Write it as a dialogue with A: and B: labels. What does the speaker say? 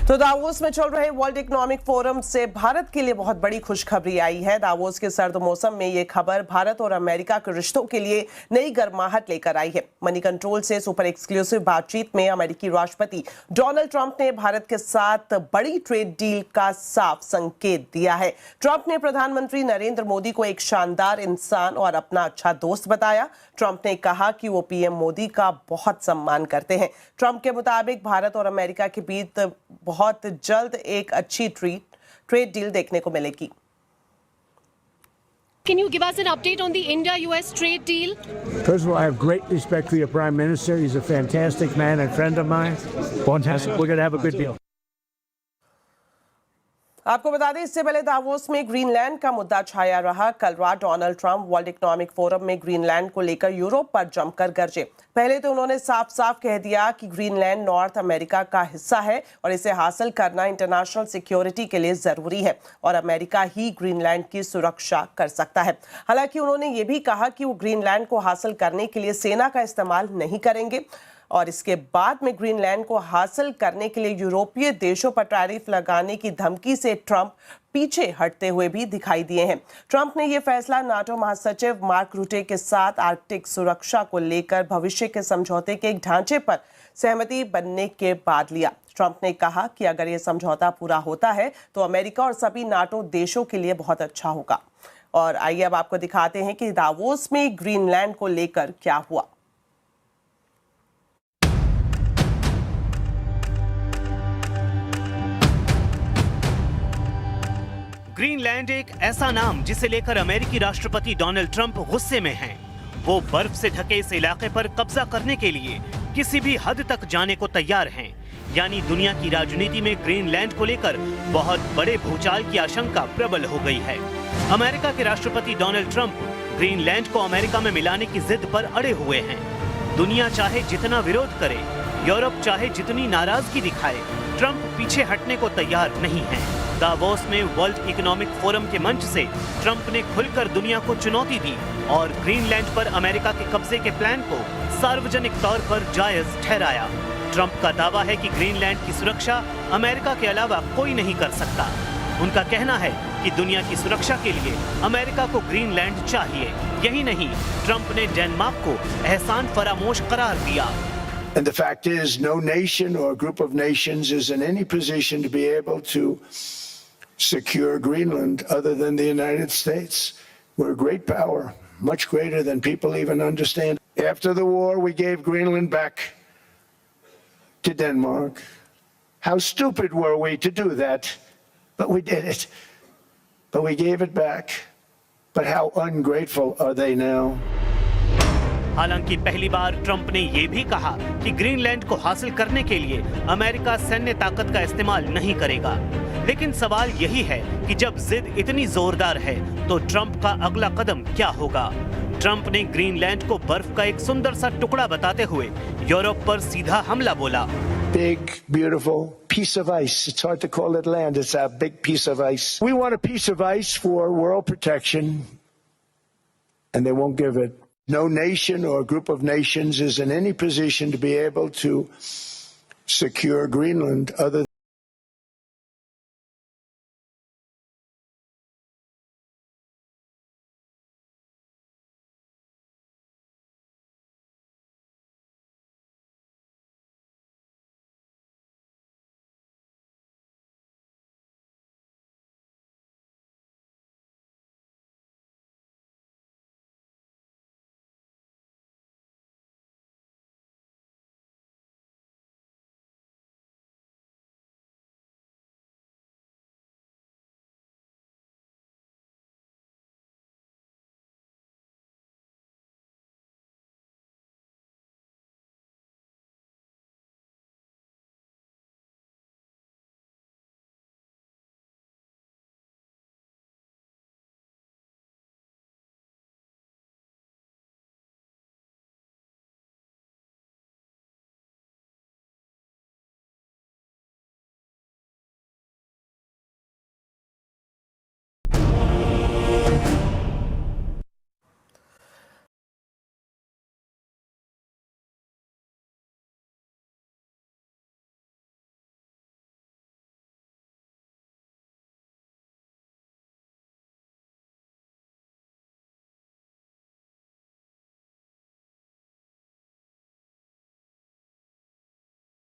A: तो दावोस में चल रहे वर्ल्ड इकोनॉमिक फोरम से भारत के लिए बहुत बड़ी खुशखबरी आई है। दावोस के सर्द मौसम में ये खबर भारत और अमेरिका के रिश्तों के लिए नई गर्माहट लेकर आई है। मनी कंट्रोल से सुपर एक्सक्लूसिव बातचीत में अमेरिकी राष्ट्रपति डोनाल्ड ट्रंप ने भारत के साथ बड़ी ट्रेड डील का साफ संकेत दिया है। ट्रंप ने प्रधानमंत्री नरेंद्र मोदी को एक शानदार इंसान और अपना अच्छा दोस्त बताया। ट्रंप ने कहा कि वो पीएम मोदी का बहुत सम्मान करते हैं। ट्रंप के मुताबिक भारत और अमेरिका के बीच बहुत जल्द एक अच्छी ट्रेड डील देखने को मिलेगी।
B: Can you give us an update on the India-US trade deal?
C: First of all, I have great respect for your Prime Minister. He's a fantastic man and friend of mine. Fantastic. We're going to have a good deal.
A: आपको बता दें, इससे पहले Davos में Greenland का मुद्दा छाया रहा। कल रात Donald Trump world economic forum में ग्रीनलैंड को लेकर यूरोप पर जमकर गरजे। पहले तो उन्होंने साफ साफ कह दिया कि ग्रीनलैंड नॉर्थ अमेरिका का हिस्सा है और इसे हासिल करना इंटरनेशनल सिक्योरिटी के लिए जरूरी है और अमेरिका ही ग्रीनलैंड की सुरक्षा कर सकता है। हालांकि उन्होंने ये भी कहा कि वो ग्रीनलैंड को हासिल करने के लिए सेना का इस्तेमाल नहीं करेंगे और इसके बाद में ग्रीनलैंड को हासिल करने के लिए यूरोपीय देशों पर टैरिफ लगाने की धमकी से ट्रंप पीछे हटते हुए भी दिखाई दिए हैं। ट्रंप ने यह फैसला नाटो महासचिव मार्क रूटे के साथ आर्कटिक सुरक्षा को लेकर भविष्य के समझौते के एक ढांचे पर सहमति बनने के बाद लिया। ट्रंप ने कहा कि अगर यह समझौता पूरा होता है तो अमेरिका और सभी नाटो देशों के लिए बहुत अच्छा होगा। और आइए अब आपको दिखाते हैं कि दावोस में ग्रीनलैंड को लेकर क्या हुआ।
D: ग्रीनलैंड एक ऐसा नाम जिसे लेकर अमेरिकी राष्ट्रपति डोनाल्ड ट्रंप गुस्से में हैं। वो बर्फ से ढके इस इलाके पर कब्जा करने के लिए किसी भी हद तक जाने को तैयार हैं। यानी दुनिया की राजनीति में ग्रीनलैंड को लेकर बहुत बड़े भूचाल की आशंका प्रबल हो गई है। अमेरिका के राष्ट्रपति डोनाल्ड ट्रंप ग्रीनलैंड को अमेरिका में मिलाने की जिद पर अड़े हुए हैं। दुनिया चाहे जितना विरोध करे, यूरोप चाहे जितनी नाराजगी दिखाए, ट्रंप पीछे हटने को तैयार नहीं है। दावोस में वर्ल्ड इकोनॉमिक फोरम के मंच से ट्रंप ने खुलकर दुनिया को चुनौती दी और ग्रीनलैंड पर अमेरिका के कब्जे के प्लान को सार्वजनिक तौर पर जायज ठहराया। ट्रंप का दावा है कि ग्रीनलैंड की सुरक्षा अमेरिका के अलावा कोई नहीं कर सकता। उनका कहना है कि दुनिया की सुरक्षा के लिए अमेरिका को ग्रीनलैंड चाहिए। यही नहीं, ट्रंप ने डेनमार्क को एहसान फरामोश करार दिया।
E: And the fact is, no nation or group of nations is in any position to be able to secure Greenland other than the United States. We're a great power, much greater than people even understand. After the war, we gave Greenland back to Denmark. How stupid were we to do that? But we did it. But we gave it back. But how ungrateful are they now?
D: हालांकि पहली बार Trump ने यह भी कहा कि Greenland को हासिल करने के लिए अमेरिका सैन्य ताकत का इस्तेमाल नहीं करेगा। लेकिन सवाल यही है कि जब जिद इतनी जोरदार है तो ट्रंप का अगला कदम क्या होगा। ट्रंप ने ग्रीनलैंड को बर्फ का एक सुंदर सा टुकड़ा बताते हुए यूरोप पर सीधा हमला बोला।
E: Big, beautiful piece of ice. It's hard to call it land. It's a big piece of ice. We want a piece of ice for world protection, and they won't give it. No nation or group of nations is in any position to be able to secure Greenland other